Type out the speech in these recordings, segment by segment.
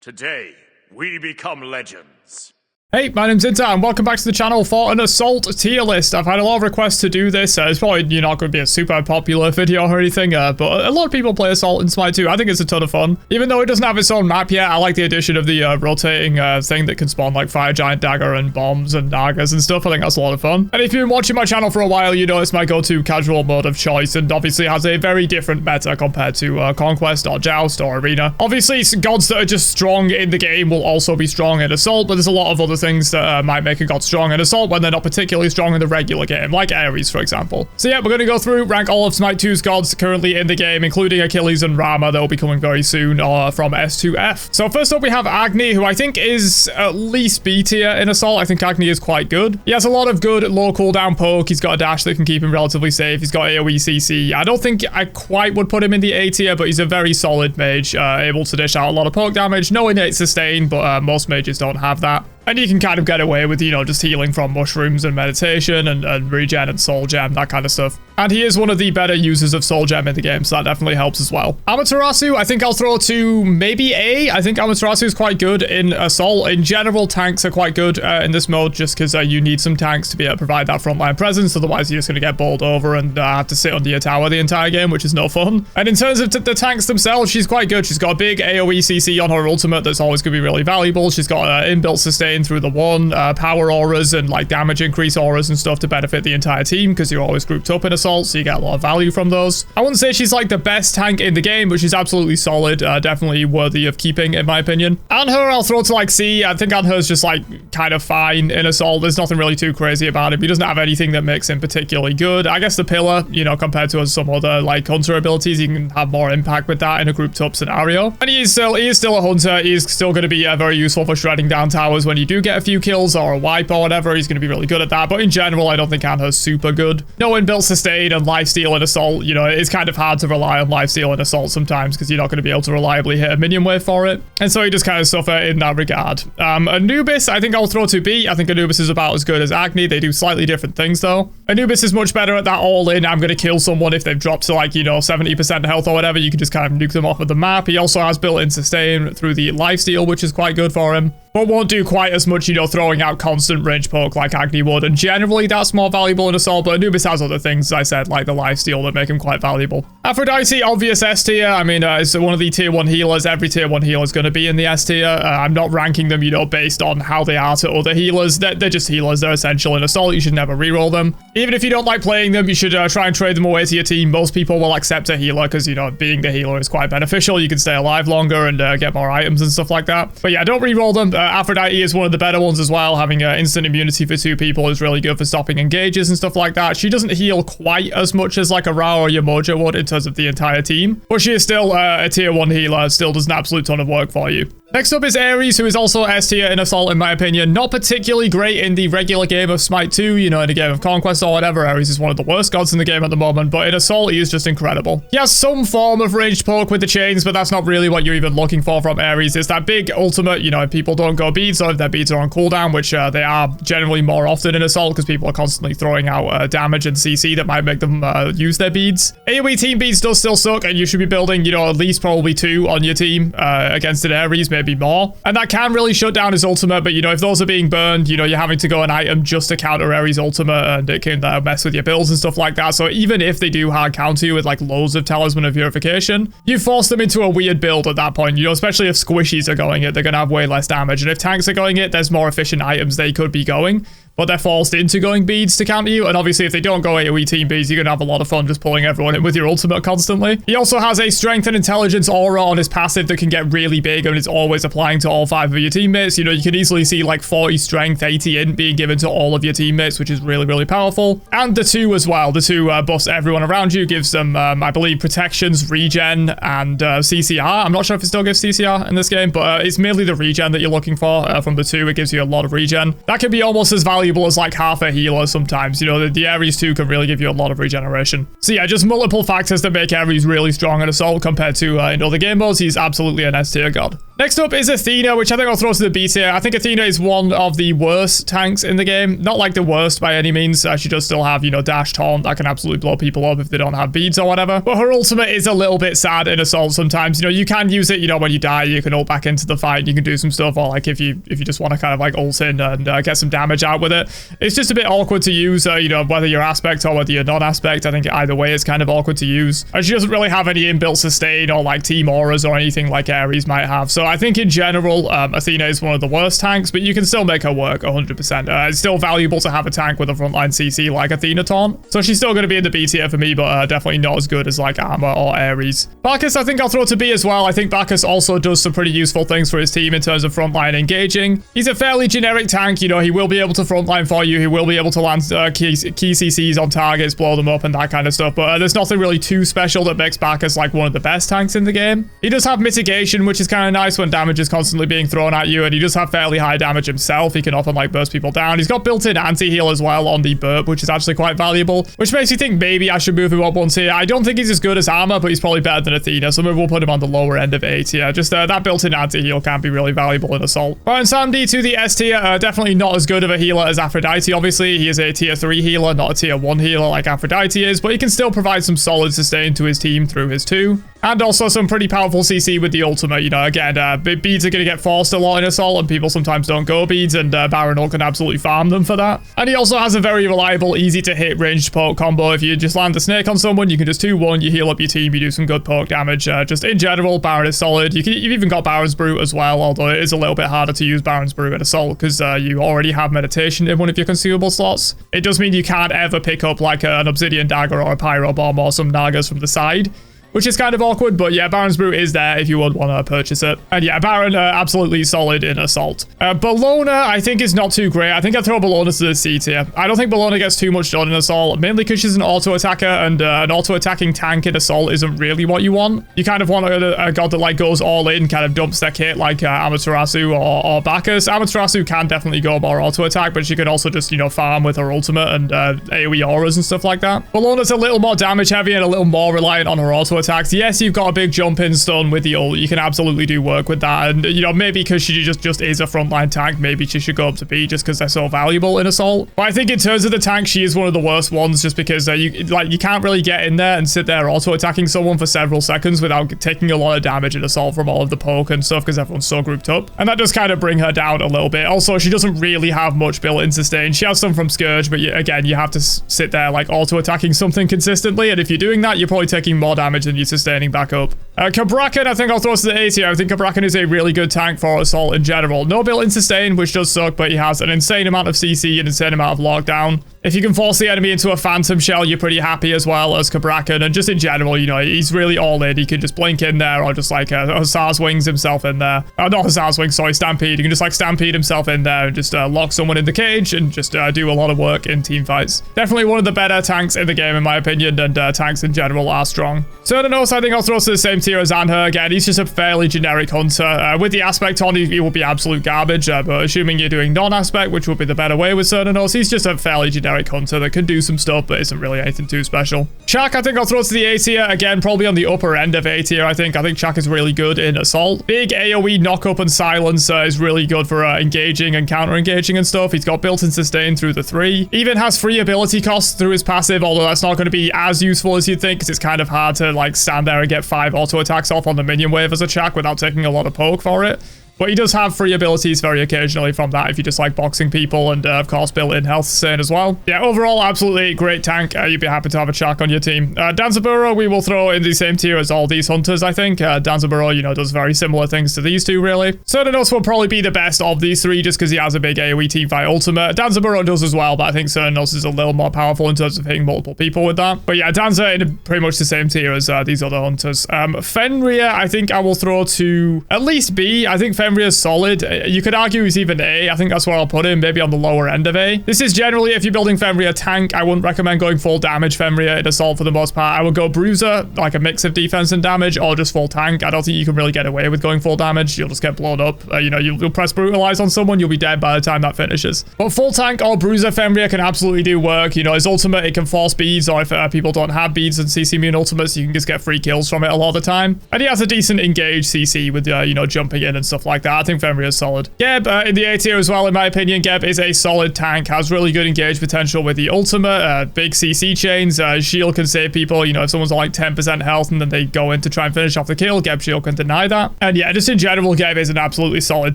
Today, we become legends. Hey, my name's Inter, and welcome back to the channel for an Assault tier list. I've had a lot of requests to do this. It's probably not going to be a super popular video or anything, but a lot of people play Assault in Smite too. I think it's a ton of fun. Even though it doesn't have its own map yet, I like the addition of the rotating thing that can spawn like Fire Giant Dagger and bombs and Nagas and stuff. I think that's a lot of fun. And if you've been watching my channel for a while, you know it's my go-to casual mode of choice, and obviously has a very different meta compared to Conquest or Joust or Arena. Obviously, gods that are just strong in the game will also be strong in Assault, but there's a lot of other things that might make a god strong in Assault when they're not particularly strong in the regular game, like Ares, for example. So yeah, we're going to go through, rank all of Smite 2's gods currently in the game, including Achilles and Rama. They'll be coming very soon from S to F. So first up, we have Agni, who I think is at least B tier in Assault. I think Agni is quite good. He has a lot of good low cooldown poke. He's got a dash that can keep him relatively safe. He's got AoE CC. I don't think I quite would put him in the A tier, but he's a very solid mage, able to dish out a lot of poke damage. No innate sustain, but most mages don't have that. And you can kind of get away with, just healing from mushrooms and meditation and regen and soul gem, that kind of stuff. And he is one of the better users of soul gem in the game, so that definitely helps as well. Amaterasu, I think I'll throw to maybe A. I think Amaterasu is quite good in Assault. In general, tanks are quite good in this mode, just because you need some tanks to be able to provide that frontline presence. Otherwise, you're just going to get bowled over and have to sit under your tower the entire game, which is no fun. And in terms of the tanks themselves, she's quite good. She's got a big AoE CC on her ultimate that's always going to be really valuable. She's got inbuilt sustain through the power auras and like damage increase auras and stuff to benefit the entire team, because you're always grouped up in Assault, so you get a lot of value from those. I wouldn't say she's like the best tank in the game, but she's absolutely solid, definitely worthy of keeping in my opinion. Anher I'll throw to like C. I think Anher's just like kind of fine in Assault. There's nothing really too crazy about him. He doesn't have anything that makes him particularly good. I guess the pillar, compared to some other like hunter abilities, you can have more impact with that in a grouped up scenario. And he is still a hunter. He's still going to be very useful for shredding down towers when you do get a few kills or a wipe or whatever. He's going to be really good at that, but in general I don't think Anher's super good. No inbuilt sustain and lifesteal in Assault. It's kind of hard to rely on lifesteal in Assault sometimes, because you're not going to be able to reliably hit a minion wave for it, and so he just kind of suffer in that regard. Anubis, I think I'll throw to B. I think Anubis is about as good as Agni. They do slightly different things though. Anubis is much better at that all-in, I'm going to kill someone if they've dropped to like 70% health or whatever. You can just kind of nuke them off of the map. He also has built-in sustain through the lifesteal, which is quite good for him, but won't do quite as much, throwing out constant range poke like Agni would, and generally that's more valuable in Assault, but Anubis has other things, as I said, like the lifesteal that make him quite valuable. Aphrodite, obvious S tier. I mean, it's one of the tier 1 healers. Every tier 1 healer is going to be in the S tier. I'm not ranking them, based on how they are to other healers. They're just healers. They're essential in Assault. You should never reroll them. Even if you don't like playing them, you should try and trade them away to your team. Most people will accept a healer because, being the healer is quite beneficial. You can stay alive longer and get more items and stuff like that. But yeah, don't reroll them. Aphrodite is one of the better ones as well. Having instant immunity for 2 people is really good for stopping engages and stuff like that. She doesn't heal quite as much as like a Ra or Yamoja would in terms of the entire team, but she is still a tier 1 healer, still does an absolute ton of work for you. Next up is Ares, who is also S tier in Assault in my opinion. Not particularly great in the regular game of Smite 2, in a game of Conquest or whatever. Ares is one of the worst gods in the game at the moment, but in Assault he is just incredible. He has some form of ranged poke with the chains, but that's not really what you're even looking for from Ares. It's that big ultimate, if people don't go beads, or if their beads are on cooldown, which they are generally more often in Assault because people are constantly throwing out damage and CC that might make them use their beads. AoE team beads does still suck, and you should be building, at least probably 2 on your team against an Ares, maybe more. And that can really shut down his ultimate, but if those are being burned, you're having to go an item just to counter Ares' ultimate, and it can mess with your builds and stuff like that. So even if they do hard counter you with like loads of Talisman of Purification, you force them into a weird build at that point, especially if squishies are going it, they're going to have way less damage. And if tanks are going it, there's more efficient items they could be going, but they're forced into going beads to counter you. And obviously if they don't go AoE team beads, you're going to have a lot of fun just pulling everyone in with your ultimate constantly. He also has a strength and intelligence aura on his passive that can get really big, and it's always applying to all 5 of your teammates. You can easily see like 40 strength, 80 int being given to all of your teammates, which is really, really powerful. And the 2 as well. The 2 buffs everyone around you, gives them, I believe, protections, regen, and CCR. I'm not sure if it still gives CCR in this game, but it's mainly the regen that you're looking for from the 2. It gives you a lot of regen. That can be almost as valuable valuable as like half a healer sometimes. You know, the Ares 2 can really give you a lot of regeneration. So yeah, just multiple factors that make Ares really strong in Assault compared to in other game modes. He's absolutely an S tier god. Next up is Athena, which I think I'll throw to the B tier. I think Athena is one of the worst tanks in the game. Not like the worst by any means. She does still have, you know, dash taunt that can absolutely blow people up if they don't have beads or whatever. But her ultimate is a little bit sad in Assault sometimes. You know, you can use it, you know, when you die, you can ult back into the fight, you can do some stuff, or like if you just want to kind of like ult in and get some damage out with it. It's just a bit awkward to use, you know, whether you're aspect or whether you're non-aspect. I think either way it's kind of awkward to use. And she doesn't really have any inbuilt sustain or like team auras or anything like Ares might have. So I think in general, Athena is one of the worst tanks, but you can still make her work 100%. It's still valuable to have a tank with a frontline CC like Athena taunt. So she's still going to be in the B tier for me, but definitely not as good as like Armor or Ares. Bacchus, I think I'll throw to B as well. I think Bacchus also does some pretty useful things for his team in terms of frontline engaging. He's a fairly generic tank, you know, he will be able to frontline for you, he will be able to land key CCs on targets, blow them up and that kind of stuff, but there's nothing really too special that makes Bacchus like one of the best tanks in the game. He does have mitigation, which is kind of nice when damage is constantly being thrown at you, and he does have fairly high damage himself. He can often like burst people down. He's got built-in anti-heal as well on the burp, which is actually quite valuable, which makes you think maybe I should move him up one tier. I don't think he's as good as Armor, but he's probably better than Athena, so maybe we'll put him on the lower end of A tier. Just that built-in anti-heal can be really valuable in Assault. Baron Samedi to the S tier, definitely not as good of a healer as Aphrodite, obviously. He is a tier 3 healer, not a tier 1 healer like Aphrodite is, but he can still provide some solid sustain to his team through his 2. And also some pretty powerful CC with the ultimate. You know, again, beads are going to get forced a lot in Assault, and people sometimes don't go beads, and Baron Ult can absolutely farm them for that. And he also has a very reliable, easy to hit ranged poke combo. If you just land the snake on someone, you can just 2-1, you heal up your team, you do some good poke damage. Just in general, Baron is solid. You've even got Baron's Brute as well, although it is a little bit harder to use Baron's Brute in Assault because you already have meditation in one of your consumable slots. It does mean you can't ever pick up like an Obsidian Dagger or a Pyro Bomb or some Nagas from the side, which is kind of awkward, but yeah, Baron's Brute is there if you would want to purchase it. And yeah, Baron, absolutely solid in Assault. Bellona, I think, is not too great. I think I'd throw Bellona to the C tier. I don't think Bellona gets too much done in Assault, mainly because she's an auto-attacker, and an auto-attacking tank in Assault isn't really what you want. You kind of want a god that like goes all in, kind of dumps their kit like Amaterasu or Bacchus. Amaterasu can definitely go more auto-attack, but she could also just, you know, farm with her ultimate and AoE auras and stuff like that. Bellona's a little more damage heavy and a little more reliant on her auto attacks. Yes, you've got a big jump in stun with the ult. You can absolutely do work with that. And, you know, maybe because she just is a frontline tank, maybe she should go up to B just because they're so valuable in Assault. But I think in terms of the tank, she is one of the worst ones just because you can't really get in there and sit there auto-attacking someone for several seconds without taking a lot of damage in Assault from all of the poke and stuff because everyone's so grouped up. And that does kind of bring her down a little bit. Also, she doesn't really have much built-in sustain. She has some from Scourge, but again, you have to sit there like auto-attacking something consistently. And if you're doing that, you're probably taking more damage than you're sustaining back up. Cabrakan, I think I'll throw to the A tier. I think Cabrakan is a really good tank for Assault in general. No built-in sustain, which does suck, but he has an insane amount of CC, an insane amount of lockdown. If you can force the enemy into a Phantom Shell, you're pretty happy as well as Cabrakan. And just in general, you know, he's really all in. He can just blink in there or just like Hussar's Wings himself in there. Not Hussar's Wings, sorry, Stampede. You can just like Stampede himself in there and just lock someone in the cage and just do a lot of work in team fights. Definitely one of the better tanks in the game, in my opinion, and tanks in general are strong. Cernanos, I think I'll throw to the same tier as Anher. Again, he's just a fairly generic hunter. With the aspect on, he will be absolute garbage, but assuming you're doing non-aspect, which would be the better way with Cernanos, he's just a fairly generic hunter that can do some stuff, but isn't really anything too special. Chak, I think I'll throw to the A tier. Again, probably on the upper end of A tier, I think. I think Chak is really good in Assault. Big AoE knock-up and silence is really good for engaging and counter-engaging and stuff. He's got built-in sustain through the 3. Even has free ability costs through his passive, although that's not going to be as useful as you'd think, because it's kind of hard to like stand there and get 5 auto attacks off on the minion wave as a Chak without taking a lot of poke for it. But he does have free abilities very occasionally from that if you just like boxing people, and of course built-in health sustain as well. Yeah, overall, absolutely great tank. You'd be happy to have a Chak on your team. Danzaburo, we will throw in the same tier as all these hunters, I think. Danzaburo, you know, does very similar things to these two, really. Cernanos will probably be the best of these 3 just because he has a big AoE teamfight ultimate. Danzaburo does as well, but I think Cernanos is a little more powerful in terms of hitting multiple people with that. But yeah, Danza in pretty much the same tier as these other hunters. Fenrir, I think I will throw to at least B. I think Fenrir Fenrir is solid. You could argue he's even A. I think that's where I'll put him, maybe on the lower end of A. This is generally, if you're building Fenrir tank, I wouldn't recommend going full damage Fenrir in assault for the most part. I would go bruiser, like a mix of defense and damage, or just full tank. I don't think you can really get away with going full damage. You'll just get blown up. You know, you'll press brutalize on someone, you'll be dead by the time that finishes. But full tank or bruiser Fenrir can absolutely do work. You know, his ultimate, it can force beads, or if people don't have beads and CC immune ultimates, you can just get free kills from it a lot of the time. And he has a decent engage CC with, you know, jumping in and stuff like that. I think Fenrir is solid. Geb in the A tier as well, in my opinion. Geb is a solid tank, has really good engage potential with the ultimate, big CC chains. Shield can save people, you know, if someone's on like 10% health and then they go in to try and finish off the kill, Geb shield can deny that. And yeah, just in general, Geb is an absolutely solid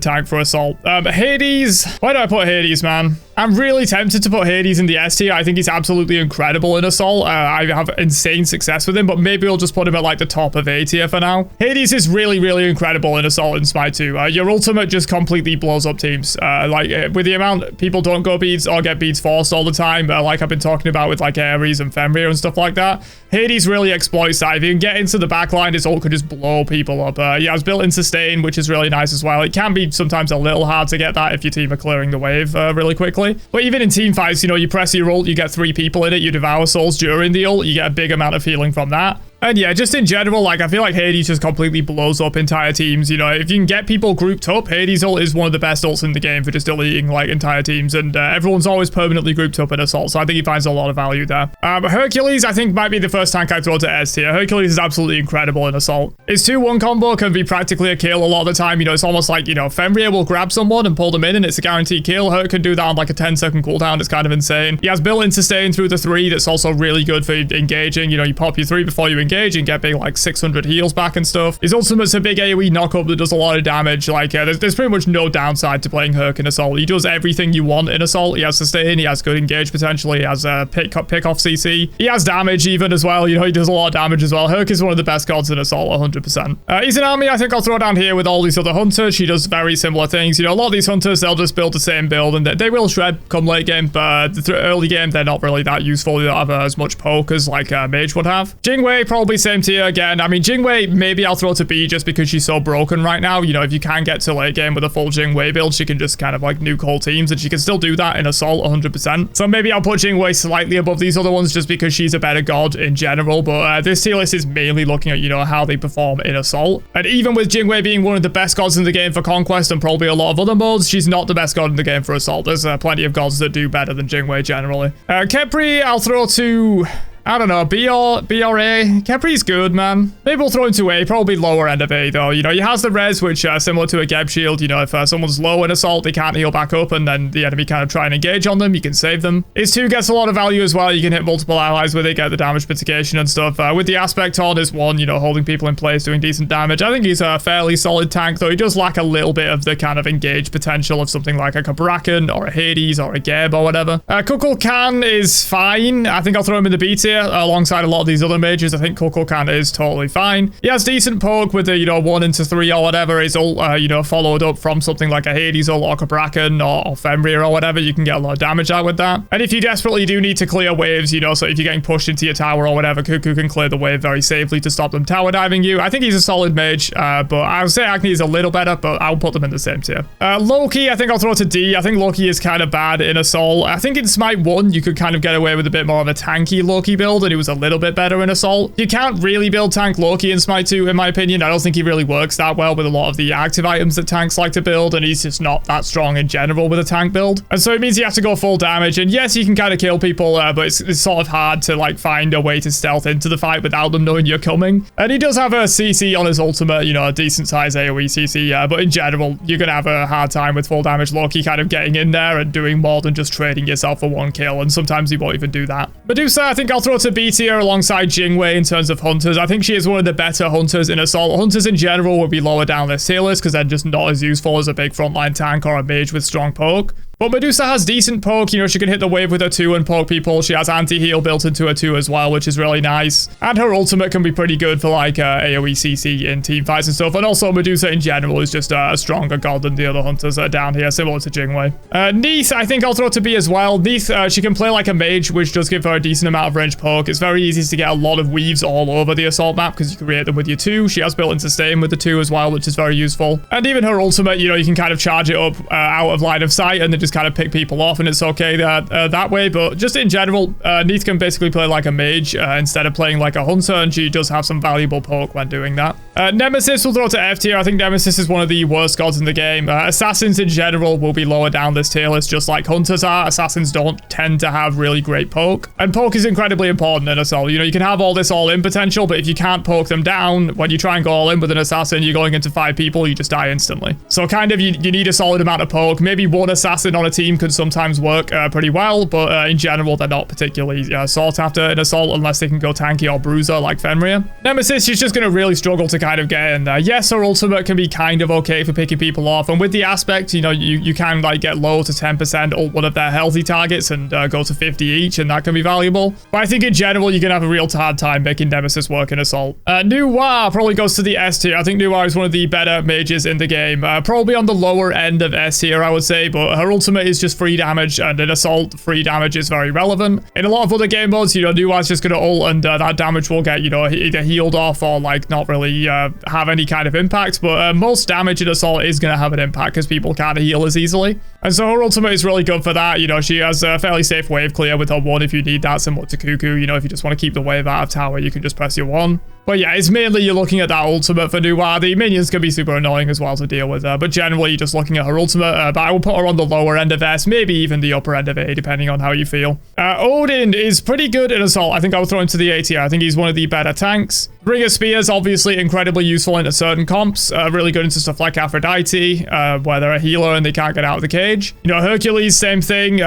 tank for assault. Hades, why do I put Hades, man? I'm really tempted to put Hades in the S tier. I think he's absolutely incredible in assault. I have insane success with him, but maybe we'll just put him at like the top of A tier for now. Hades is really, really incredible in assault in Smite 2. Your ultimate just completely blows up teams. With the amount people don't go beads or get beads forced all the time, like I've been talking about with like Ares and Fenrir and stuff like that, Hades really exploits that. If you can get into the backline, his ult could just blow people up. Yeah, it's built in sustain, which is really nice as well. It can be sometimes a little hard to get that if your team are clearing the wave really quickly. But even in team fights, you know, you press your ult, you get 3 people in it, you devour souls during the ult, you get a big amount of healing from that. And yeah, just in general, like, I feel like Hades just completely blows up entire teams. You know, if you can get people grouped up, Hades ult is one of the best ults in the game for just deleting, like, entire teams. And everyone's always permanently grouped up in assault, so I think he finds a lot of value there. Hercules, I think, might be the first tank I throw to S tier. Hercules is absolutely incredible in assault. His 2-1 combo can be practically a kill a lot of the time. You know, it's almost like, you know, Fenrir will grab someone and pull them in, and it's a guaranteed kill. Herc can do that on, like, a 10-second cooldown. It's kind of insane. He has built-in sustain through the 3 that's also really good for engaging. You know, you pop your 3 before you engage and get big, like, 600 heals back and stuff. His ultimate's a big AoE knock-up that does a lot of damage. Like, there's pretty much no downside to playing Herc in assault. He does everything you want in assault. He has sustain, he has good engage potential, he has pick off CC. He has damage even as well. You know, he does a lot of damage as well. Herc is one of the best gods in assault, 100%. He's an army I think I'll throw down here with all these other hunters. She does very similar things. You know, a lot of these hunters, they'll just build the same build, and they will shred come late game, but early game, they're not really that useful. They don't have as much poke as, like, mage would have. Jingwei, probably same tier again. I mean, Jingwei, maybe I'll throw to B just because she's so broken right now. You know, if you can get to late game with a full Jingwei build, she can just kind of, like, nuke whole teams, and she can still do that in assault 100%. So maybe I'll put Jingwei slightly above these other ones just because she's a better god in general, but this tier list is mainly looking at, you know, how they perform in assault. And even with Jingwei being one of the best gods in the game for conquest and probably a lot of other modes, she's not the best god in the game for assault. There's plenty of gods that do better than Jingwei generally. Khepri, I'll throw to, I don't know, B or A. Kepri's good, man. Maybe we'll throw him to A, probably lower end of A, though. You know, he has the res, which similar to a Geb shield. You know, if someone's low in assault, they can't heal back up, and then the enemy kind of try and engage on them, you can save them. His 2 gets a lot of value as well. You can hit multiple allies with it, get the damage mitigation and stuff. With the aspect on his 1, you know, holding people in place, doing decent damage. I think he's a fairly solid tank, though he does lack a little bit of the kind of engage potential of something like a Kabrakan or a Hades or a Geb or whatever. Kukulkan is fine. I think I'll throw him in the B tier alongside a lot of these other mages. I think Kukulkan is totally fine. He has decent poke with the, you know, 1 into 3 or whatever. His ult, you know, followed up from something like a Hades ult or Kabrakan or Fenrir or whatever. You can get a lot of damage out with that. And if you desperately do need to clear waves, you know, so if you're getting pushed into your tower or whatever, Kuku can clear the wave very safely to stop them tower diving you. I think he's a solid mage, but I would say Agni is a little better, but I'll put them in the same tier. Loki, I think I'll throw to D. I think Loki is kind of bad in assault. I think in Smite 1, you could kind of get away with a bit more of a tanky Loki build, and it was a little bit better in assault. You can't really build tank Loki in Smite 2, in my opinion. I don't think he really works that well with a lot of the active items that tanks like to build, and he's just not that strong in general with a tank build. And so it means you have to go full damage, and yes, you can kind of kill people, but it's sort of hard to, like, find a way to stealth into the fight without them knowing you're coming. And he does have a CC on his ultimate, you know, a decent size AoE CC, but in general, you're gonna have a hard time with full damage Loki kind of getting in there and doing more than just trading yourself for 1 kill, and sometimes he won't even do that. Medusa, I think I'll throw to B tier alongside Jingwei in terms of hunters. I think she is one of the better hunters in assault. Hunters in general would be lower down this tier list because they're just not as useful as a big frontline tank or a mage with strong poke. But Medusa has decent poke, you know, she can hit the wave with her 2 and poke people. She has anti-heal built into her 2 as well, which is really nice. And her ultimate can be pretty good for like AoE CC in team fights and stuff. And also Medusa in general is just a stronger god than the other hunters that are down here, similar to Jingwei. Neith, I think I'll throw to B as well. Neith, she can play like a mage, which does give her a decent amount of range poke. It's very easy to get a lot of weaves all over the assault map because you can create them with your 2. She has built-in sustain with the 2 as well, which is very useful. And even her ultimate, you know, you can kind of charge it up out of line of sight and then just kind of pick people off, and it's okay that way. But just in general, Neith can basically play like a mage instead of playing like a hunter, and she does have some valuable poke when doing that. Nemesis will throw to F tier. I think Nemesis is one of the worst gods in the game. Assassins in general will be lower down this tier list, just like hunters are. Assassins don't tend to have really great poke, and poke is incredibly important in Assault. You know, you can have all this all-in potential, but if you can't poke them down, when you try and go all in with an assassin, you're going into 5 people, you just die instantly. So kind of you need a solid amount of poke. Maybe one assassin on a team could sometimes work pretty well, but in general, they're not particularly sought after in Assault unless they can go tanky or bruiser like Fenrir. Nemesis, she's just going to really struggle to kind of get in there. Yes, her ultimate can be kind of okay for picking people off, and with the aspect, you know, you can like get low to 10% ult one of their healthy targets and go to 50 each, and that can be valuable. But I think in general, you're going to have a real hard time making Nemesis work in Assault. Nuwa probably goes to the S tier. I think Nuwa is one of the better mages in the game. Probably on the lower end of S tier, I would say, but her ultimate is just free damage, and in Assault, free damage is very relevant. In a lot of other game modes, you know, Nuwa's just going to ult, and that damage will get, you know, either healed off or like not really have any kind of impact. But most damage in Assault is going to have an impact because people can't heal as easily. And so her ultimate is really good for that. You know, she has a fairly safe wave clear with her 1 if you need that, similar to Cuckoo. You know, if you just want to keep the wave out of tower, you can just press your 1. But yeah, it's mainly you're looking at that ultimate for Nuwa. The minions can be super annoying as well to deal with, but generally you're just looking at her ultimate. But I will put her on the lower end of S, maybe even the upper end of A, depending on how you feel. Odin is pretty good in Assault. I think I'll throw him to the A tier. I think he's one of the better tanks. Ring of Spears, obviously incredibly useful into certain comps. Really good into stuff like Aphrodite, where they're a healer and they can't get out of the cage. You know, Hercules, same thing.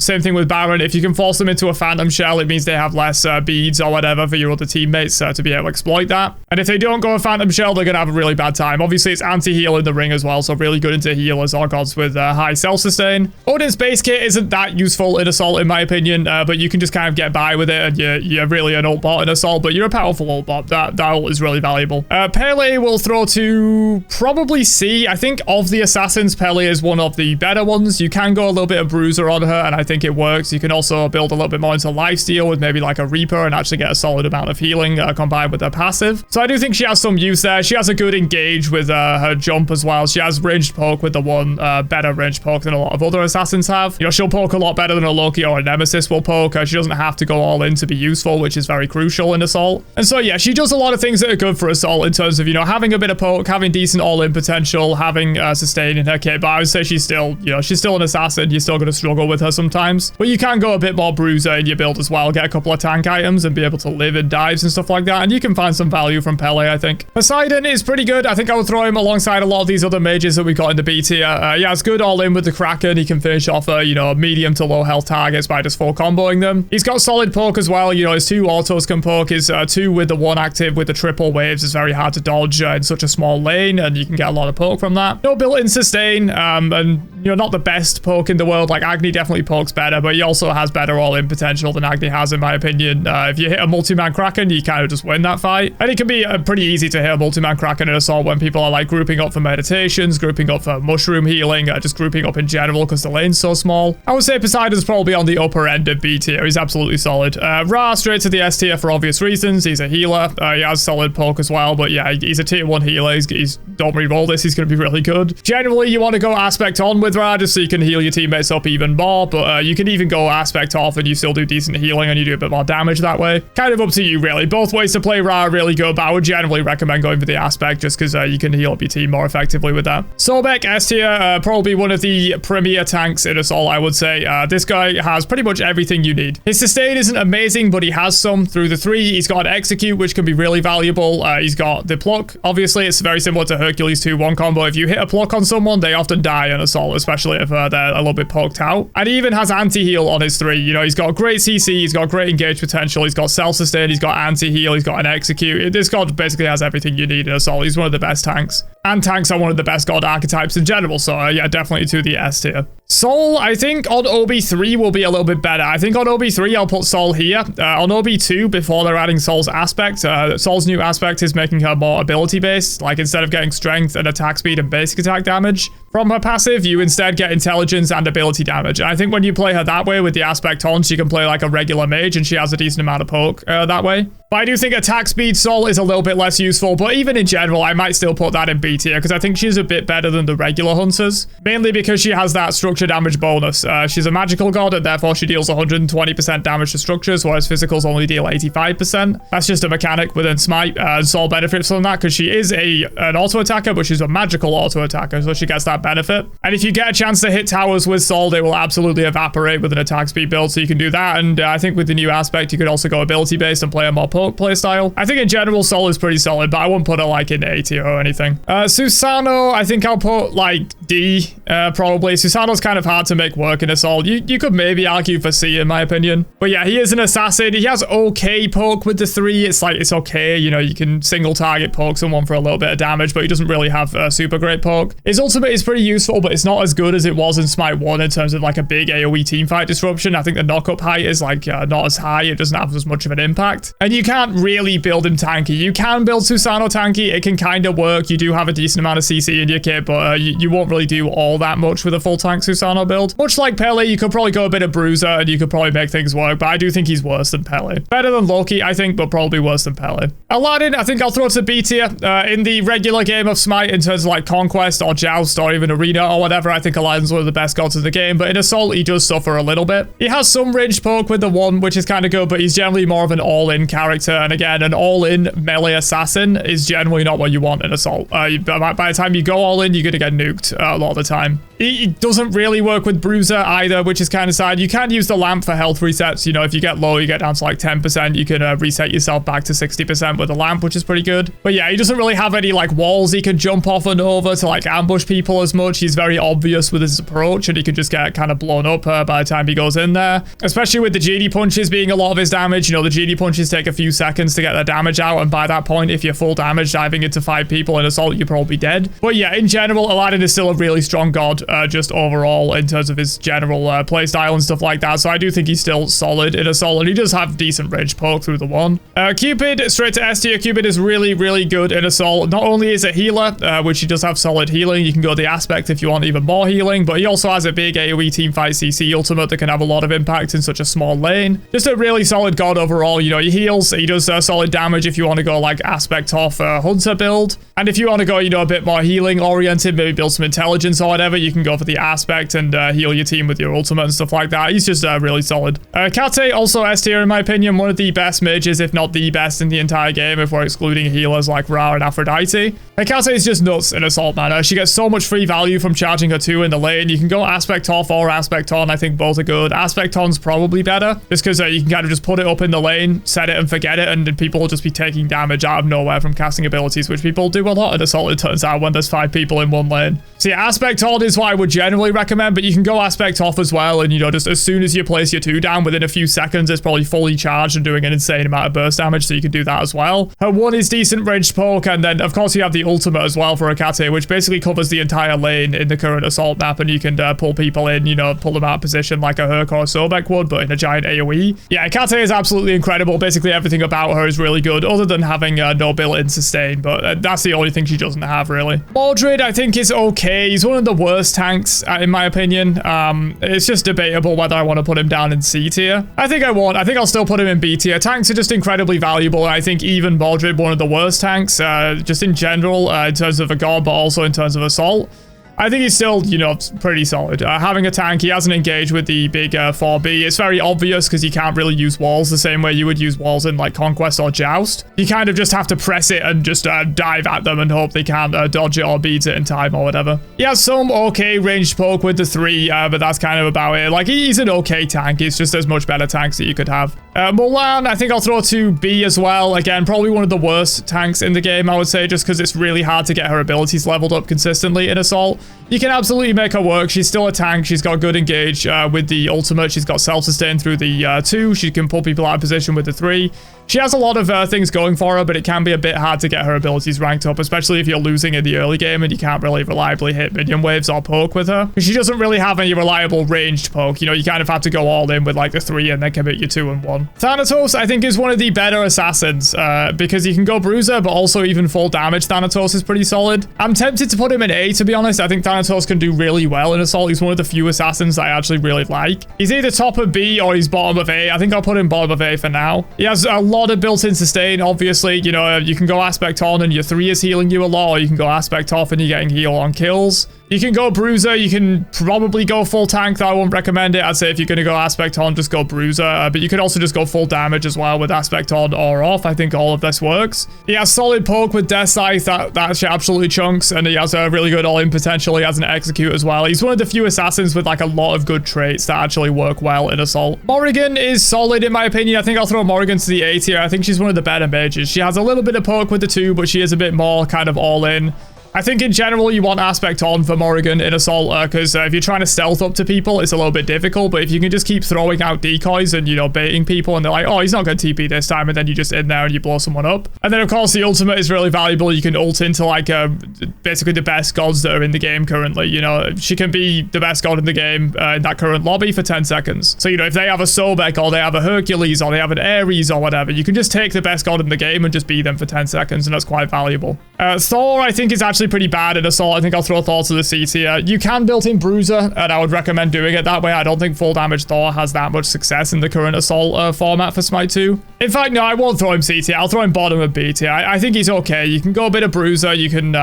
Same thing with Baron. If you can force them into a Phantom Shell, it means they have less beads or whatever for your other teammates to be able to exploit that. And if they don't go a Phantom Shell, they're going to have a really bad time. Obviously, it's anti-heal in the ring as well, so really good into healers or gods with high self-sustain. Odin's base kit isn't that useful in Assault, in my opinion, but you can just kind of get by with it, and you're really an ult bot in Assault, but you're a powerful ult bot. That ult is really valuable. Pele will throw to probably C. I think of the assassins, Pele is one of the better ones. You can go a little bit of Bruiser on her, and I think it works. You can also build a little bit more into lifesteal with maybe like a Reaper and actually get a solid amount of healing combined with her passive. So I do think she has some use there. She has a good engage with her jump as well. She has ranged poke with the 1, better ranged poke than a lot of other assassins have. You know, she'll poke a lot better than a Loki or a Nemesis will poke. She doesn't have to go all in to be useful, which is very crucial in Assault. And so yeah, she does a lot of things that are good for Assault in terms of, you know, having a bit of poke, having decent all-in potential, having sustain in her kit. But I would say she's still, you know, she's still an assassin. You're still going to struggle with her sometimes. But you can go a bit more Bruiser in your build as well, get a couple of tank items and be able to live in dives and stuff like that. And you can find some value from Pele, I think. Poseidon is pretty good. I think I would throw him alongside a lot of these other mages that we got in the B tier. Yeah, it's good all in with the Kraken. He can finish off, you know, medium to low health targets by just full comboing them. He's got solid poke as well. You know, his 2 autos can poke. His 2 with the 1 active with the triple waves is very hard to dodge in such a small lane, and you can get a lot of poke from that. No built-in sustain, and you know, not the best poke in the world. Like Agni definitely pokes better, but he also has better all-in potential than Agni has, in my opinion. If you hit a multi-man Kraken, you kind of just win that fight. And it can be pretty easy to hit a multi-man Kraken in Assault when people are like grouping up for meditations, grouping up for mushroom healing, just grouping up in general because the lane's so small. I would say Poseidon's probably on the upper end of B tier. He's absolutely solid. Ra straight to the S tier for obvious reasons. He's a healer. He has solid poke as well, but yeah, he's a tier 1 healer. He's don't re-roll this. He's going to be really good. Generally, you want to go aspect on with Ra just so you can heal your teammates up even more, but you can even go aspect off and you still do decent healing and you do a bit more damage that way. Kind of up to you, really. Both ways to play Ra are really good, but I would generally recommend going for the aspect just because you can heal up your team more effectively with that. Sobek S tier, probably one of the premier tanks in Assault, I would say. This guy has pretty much everything you need. His sustain isn't amazing, but he has some through the 3. He's got an execute, which can can be really valuable. He's got the pluck. Obviously, it's very similar to Hercules 2-1 combo. If you hit a pluck on someone, they often die on assault, especially if they're a little bit poked out. And he even has anti-heal on his 3. You know, he's got great CC, he's got great engage potential, he's got self-sustain, he's got anti-heal, he's got an execute. This god basically has everything you need in assault. He's one of the best tanks. And tanks are one of the best god archetypes in general, so yeah, definitely to the S tier. Sol, I think on OB3 will be a little bit better. I think on OB3, I'll put Sol here. On OB2, before they're adding Sol's aspect, Sol's new aspect is making her more ability-based. Like, instead of getting strength and attack speed and basic attack damage from her passive, you instead get intelligence and ability damage. And I think when you play her that way with the aspect on, she can play like a regular mage, and she has a decent amount of poke that way. But I do think attack speed Sol is a little bit less useful, but even in general, I might still put that in B tier, because I think she's a bit better than the regular hunters, mainly because she has that structure damage bonus. She's a magical god, and therefore she deals 120% damage to structures, whereas physicals only deal 85%. That's just a mechanic within Smite. Sol benefits from that because she is an auto attacker, but she's a magical auto attacker, so she gets that benefit. And if you get a chance to hit towers with Sol, they will absolutely evaporate with an attack speed build, so you can do that. And I think with the new aspect, you could also go ability based and play a more poke playstyle. I think in general, Sol is pretty solid, but I wouldn't put her like in A tier or anything. Susano, I think I'll put like D, probably. Susano's kind of hard to make work in assault. You could maybe argue for C in my opinion. But yeah, he is an assassin. He has okay poke with the 3. It's like, it's okay. You know, you can single target poke someone for a little bit of damage, but he doesn't really have super great poke. His ultimate is pretty useful, but it's not as good as it was in Smite 1 in terms of like a big AoE teamfight disruption. I think the knock-up height is like not as high. It doesn't have as much of an impact. And you can't really build him tanky. You can build Susano tanky. It can kind of work. You do have a decent amount of CC in your kit, but you won't really do all that much with a full tank Susano build. Much like Pele, you could probably go a bit of Bruiser and you could probably make things work, but I do think he's worse than Pele. Better than Loki, I think, but probably worse than Pele. Aladdin, I think I'll throw to B tier. In the regular game of Smite, in terms of like Conquest or Joust or even Arena or whatever, I think Aladdin's one of the best gods of the game, but in Assault, he does suffer a little bit. He has some ranged poke with the 1, which is kind of good, but he's generally more of an all-in character, and again, an all-in melee assassin is generally not what you want in Assault. By the time you go all in, you're gonna get nuked a lot of the time. He doesn't really work with Bruiser either, which is kind of sad. You can use the lamp for health resets. You know, if you get low, you get down to like 10%, you can reset yourself back to 60% with the lamp, which is pretty good. But yeah, he doesn't really have any like walls he can jump off and over to like ambush people as much. He's very obvious with his approach, and he can just get kind of blown up by the time he goes in there. Especially with the GD punches being a lot of his damage. You know, the GD punches take a few seconds to get their damage out, and by that point, if you're full damage diving into 5 people in Assault, you're probably dead. But yeah, in general, Aladdin is still a really strong god, just overall in terms of his general playstyle and stuff like that. So I do think he's still solid in Assault, and he does have decent range poke through the 1. Cupid, straight to S tier. Cupid is really, really good in Assault. Not only is a healer, which he does have solid healing, you can go the aspect if you want even more healing, but he also has a big AoE teamfight CC ultimate that can have a lot of impact in such a small lane. Just a really solid god overall. You know, he heals, he does solid damage if you want to go like aspect off hunter build, and if you want to go, you know, a bit more healing oriented, maybe build some intelligence or whatever, you can go for the aspect and heal your team with your ultimate and stuff like that. He's just really solid. Kate, also S tier in my opinion, one of the best mages, if not the best in the entire game, if we're excluding healers like Ra and Aphrodite. Kate is just nuts in Assault, man. She gets so much free value from charging her 2 in the lane. You can go aspect off or aspect on. I think both are good. Aspect on's probably better, just because you can kind of just put it up in the lane, set it and forget it, and then people will just be taking damage out of nowhere from casting abilities, which people do a lot in Assault, it turns out, when there's 5 people in one lane. So yeah, aspect on is what I would generally recommend, but you can go aspect off as well, and you know, just as soon as you place your 2 down, within a few seconds, it's probably fully charged and doing an insane amount of burst damage, so you can do that as well. Her 1 is decent ranged poke, and then of course you have the ultimate as well for Akate, which basically covers the entire lane in the current Assault map, and you can pull people in, you know, pull them out of position like a Herc or a Sobek would, but in a giant AoE. Yeah, Akate is absolutely incredible. Basically everything about her is really good, other than having no built-in sustain, but that's the only thing she doesn't have, really. Mordred, I think, is okay. He's one of the worst tanks, in my opinion. It's just debatable whether I want to put him down in C tier. I think I won't. I think I'll still put him in B tier. Tanks are just incredibly valuable, and I think even Mordred, one of the worst tanks, just in general, in terms of a god, but also in terms of Assault. I think he's still, you know, pretty solid. Having a tank, he hasn't engaged with the big 4B. It's very obvious because you can't really use walls the same way you would use walls in like Conquest or Joust. You kind of just have to press it and just dive at them and hope they can't dodge it or beat it in time or whatever. He has some okay ranged poke with the 3, but that's kind of about it. Like, he's an okay tank. It's just there's much better tanks that you could have. Mulan, I think I'll throw to B as well. Again, probably one of the worst tanks in the game, I would say, just because it's really hard to get her abilities leveled up consistently in Assault. You can absolutely make her work. She's still a tank. She's got good engage with the ultimate. She's got self-sustain through the 2. She can pull people out of position with the 3. She has a lot of things going for her, but it can be a bit hard to get her abilities ranked up, especially if you're losing in the early game and you can't really reliably hit minion waves or poke with her. She doesn't really have any reliable ranged poke. You know, you kind of have to go all in with like the 3 and then commit your 2 and 1. Thanatos, I think, is one of the better assassins because you can go Bruiser, but also even full damage Thanatos is pretty solid. I'm tempted to put him in A, to be honest. I think Thanatos can do really well in Assault. He's one of the few assassins that I actually really like. He's either top of B or he's bottom of A. I think I'll put him bottom of A for now. He has a lot of built-in sustain, obviously. You know, you can go aspect on and your 3 is healing you a lot, or you can go aspect off and you're getting heal on kills. You can go Bruiser. You can probably go full tank, though I won't recommend it. I'd say if you're going to go aspect on, just go Bruiser. But you could also just go full damage as well with aspect on or off. I think all of this works. He has solid poke with Death Scythe. That absolutely chunks. And he has a really good all-in potential. He has an execute as well. He's one of the few assassins with like a lot of good traits that actually work well in Assault. Morrigan is solid in my opinion. I think I'll throw Morrigan to the A tier. I think she's one of the better mages. She has a little bit of poke with the 2, but she is a bit more kind of all-in. I think in general you want aspect on for Morrigan in Assault because if you're trying to stealth up to people, it's a little bit difficult. But if you can just keep throwing out decoys and, you know, baiting people and they're like, oh, he's not going to TP this time, and then you just in there and you blow someone up. And then of course the ultimate is really valuable. You can ult into like basically the best gods that are in the game currently. You know, she can be the best god in the game in that current lobby for 10 seconds. So, you know, if they have a Sobek or they have a Hercules or they have an Ares or whatever, you can just take the best god in the game and just beat them for 10 seconds, and that's quite valuable. Thor, I think, is actually pretty bad in Assault. I think I'll throw Thor to the C tier. You can build in Bruiser, and I would recommend doing it that way. I don't think full damage Thor has that much success in the current Assault format for Smite 2. In fact, no, I won't throw him C tier. I'll throw him bottom of B tier. I think he's okay. You can go a bit of Bruiser. You can,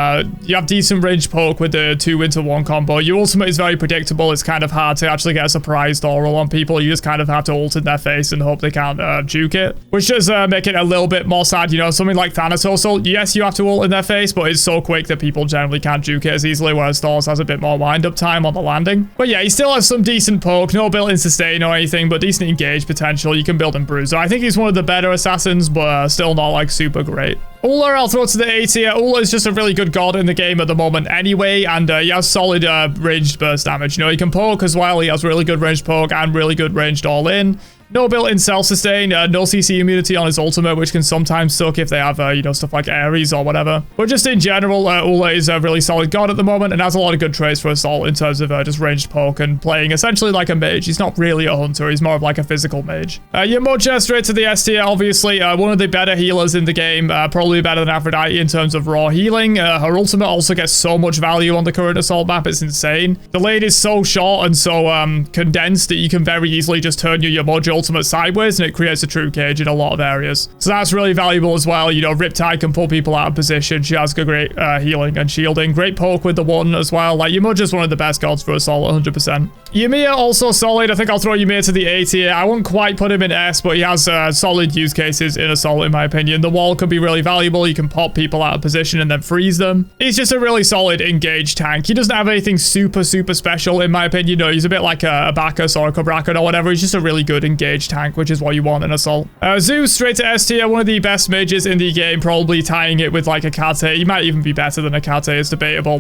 you have decent range poke with the 2 into 1 combo. Your ultimate is very predictable. It's kind of hard to actually get a surprise Thor roll on people. You just kind of have to ult in their face and hope they can't juke it, which does make it a little bit more sad. You know, something like Thanatos ult, yes, you have to ult in their face, but it's so quick that people generally can't juke it as easily, whereas Thor's has a bit more wind-up time on the landing. But yeah, he still has some decent poke, no built-in sustain or anything, but decent engage potential. You can build in Bruiser. I think he's one of the better assassins, but still not like super great. Ula, I'll throw to the A tier. Ula is just a really good god in the game at the moment anyway, and he has solid ranged burst damage. You know, he can poke as well. He has really good ranged poke and really good ranged all-in. No built-in self-sustain, no CC immunity on his ultimate, which can sometimes suck if they have, you know, stuff like Ares or whatever. But just in general, Ula is a really solid god at the moment and has a lot of good traits for Assault in terms of just ranged poke and playing essentially like a mage. He's not really a hunter, he's more of like a physical mage. Yamcha, straight to the S tier, obviously, one of the better healers in the game, probably better than Aphrodite in terms of raw healing. Her ultimate also gets so much value on the current Assault map, it's insane. The lane is so short and so condensed that you can very easily just turn your Yamcha ultimate sideways and it creates a true cage in a lot of areas. So that's really valuable as well. You know, Riptide can pull people out of position. She has good great healing and shielding. Great poke with the 1 as well. Like, Yamcha is one of the best gods for Assault, 100%. Ymir also solid. I think I'll throw Ymir to the A tier. I won't quite put him in S, but he has solid use cases in Assault in my opinion. The wall could be really valuable. You can pop people out of position and then freeze them. He's just a really solid engaged tank. He doesn't have anything super special in my opinion. No, he's a bit like a Bacchus or a Cabrakan or whatever. He's just a really good engaged tank, which is what you want in Assault. Zeus, straight to S tier, one of the best mages in the game, probably tying it with like a Kate. He might even be better than a Kate. It's debatable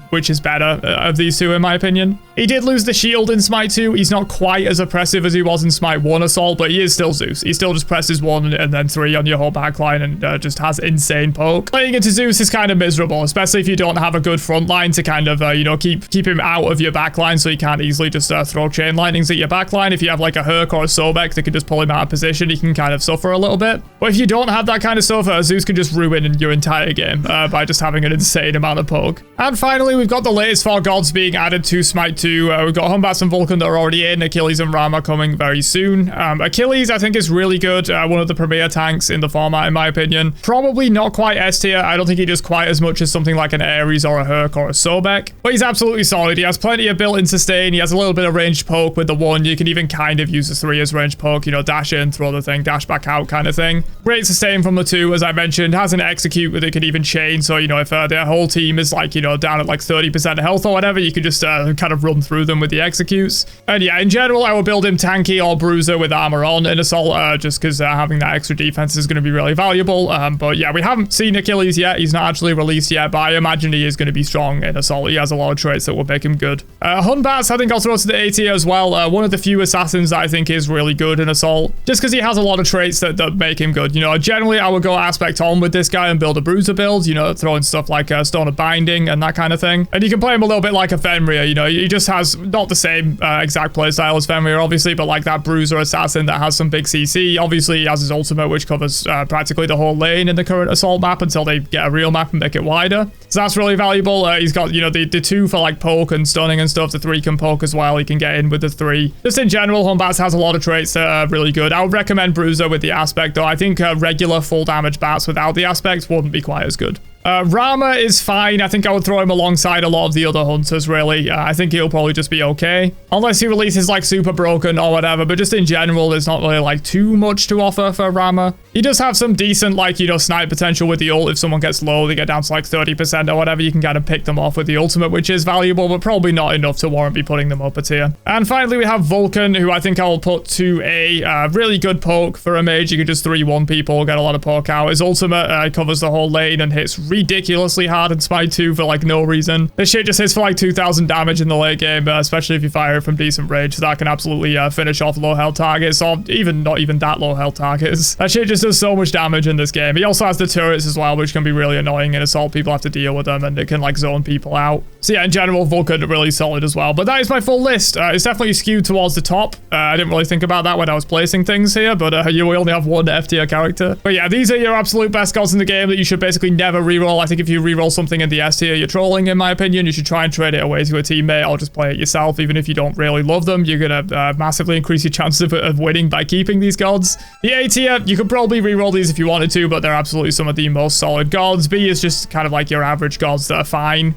which is better of these two in my opinion. He did lose the shield in Smite 2. He's not quite as oppressive as he was in Smite 1 Assault, but he is still Zeus. He still just presses 1 and then 3 on your whole backline and just has insane poke. Playing into Zeus is kind of miserable, especially if you don't have a good front line to kind of, you know, keep him out of your backline so he can't easily just throw chain lightnings at your backline. If you have like a Herc or a Sobek that can just pull him out of position, he can kind of suffer a little bit. But if you don't have that kind of stuff, Zeus can just ruin your entire game by just having an insane amount of poke. And finally, we've got the latest 4 gods being added to Smite 2. 2. We've got Humbats and Vulcan that are already in. Achilles and Ram are coming very soon. Achilles, I think, is really good. One of the premier tanks in the format, in my opinion. Probably not quite S tier. I don't think he does quite as much as something like an Ares or a Herc or a Sobek. But he's absolutely solid. He has plenty of built-in sustain. He has a little bit of ranged poke with the 1. You can even kind of use the 3 as ranged poke. You know, dash in, throw the thing, dash back out kind of thing. Great sustain from the 2, as I mentioned. Has an execute with it can even chain. So, you know, if their whole team is like, you know, down at like 30% health or whatever, you can just kind of run through them with the executes. And yeah, in general, I will build him tanky or bruiser with armor on in assault, just because having that extra defense is going to be really valuable. But yeah, we haven't seen Achilles yet. He's not actually released yet, but I imagine he is going to be strong in assault. He has a lot of traits that will make him good. Hunbats, I think I'll throw to the A tier as well. One of the few assassins that I think is really good in assault, just because he has a lot of traits that make him good. You know, generally I would go aspect on with this guy and build a bruiser build, you know, throwing stuff like Stone of Binding and that kind of thing. And you can play him a little bit like a Fenrir, you know, he just has not the same exact playstyle as Fenrir, obviously, but like that bruiser assassin that has some big CC. Obviously, he has his ultimate, which covers practically the whole lane in the current assault map until they get a real map and make it wider. So that's really valuable. He's got, you know, the 2 for like poke and stunning and stuff. The 3 can poke as well. He can get in with the 3. Just in general, Humbats has a lot of traits that are really good. I would recommend Bruiser with the aspect, though. I think regular full damage bats without the aspect wouldn't be quite as good. Rama is fine. I think I would throw him alongside a lot of the other hunters, really. I think he'll probably just be okay. Unless he releases, like, super broken or whatever. But just in general, there's not really, like, too much to offer for Rama. He does have some decent, like, you know, snipe potential with the ult. If someone gets low, they get down to, like, 30% or whatever. You can kind of pick them off with the ultimate, which is valuable, but probably not enough to warrant me putting them up a tier. And finally, we have Vulcan, who I think I will put to a really good poke for a mage. You can just 3-1 people, get a lot of poke out. His ultimate covers the whole lane and hits ridiculously hard in Smite 2 for like no reason. This shit just hits for like 2,000 damage in the late game, especially if you fire it from decent range. So that can absolutely finish off low health targets, or even not even that low health targets. That shit just does so much damage in this game. He also has the turrets as well, which can be really annoying in assault. People have to deal with them and it can like zone people out. So yeah, in general, Vulcan really solid as well. But that is my full list. It's definitely skewed towards the top. I didn't really think about that when I was placing things here, but you only have one F tier character. But yeah, these are your absolute best gods in the game that you should basically never reroll. I think if you reroll something in the S tier, you're trolling, in my opinion. You should try and trade it away to a teammate or just play it yourself. Even if you don't really love them, you're gonna massively increase your chances of winning by keeping these gods. The A tier, you could probably reroll these if you wanted to, but they're absolutely some of the most solid gods. B is just kind of like your average gods that are fine.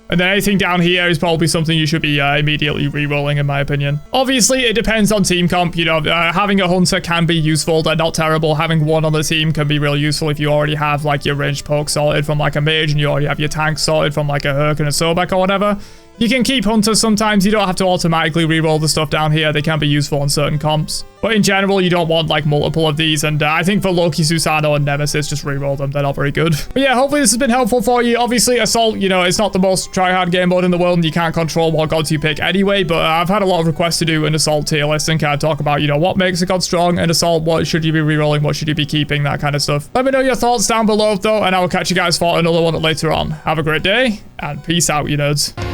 And then anything down here is probably something you should be immediately re-rolling, in my opinion. Obviously, it depends on team comp. You know, having a hunter can be useful. They're not terrible. Having one on the team can be really useful if you already have, like, your ranged poke sorted from, like, a mage, and you already have your tank sorted from, like, a Herc and a Sobek or whatever. You can keep hunters sometimes. You don't have to automatically reroll the stuff down here. They can be useful on certain comps. But in general, you don't want like multiple of these. And I think for Loki, Susano, and Nemesis, just reroll them. They're not very good. But yeah, hopefully this has been helpful for you. Obviously, Assault, you know, it's not the most try-hard game mode in the world, and you can't control what gods you pick anyway. But I've had a lot of requests to do an Assault tier list and kind of talk about, you know, what makes a god strong in Assault, what should you be rerolling, what should you be keeping, that kind of stuff. Let me know your thoughts down below, though, and I will catch you guys for another one later on. Have a great day, and peace out, you nerds.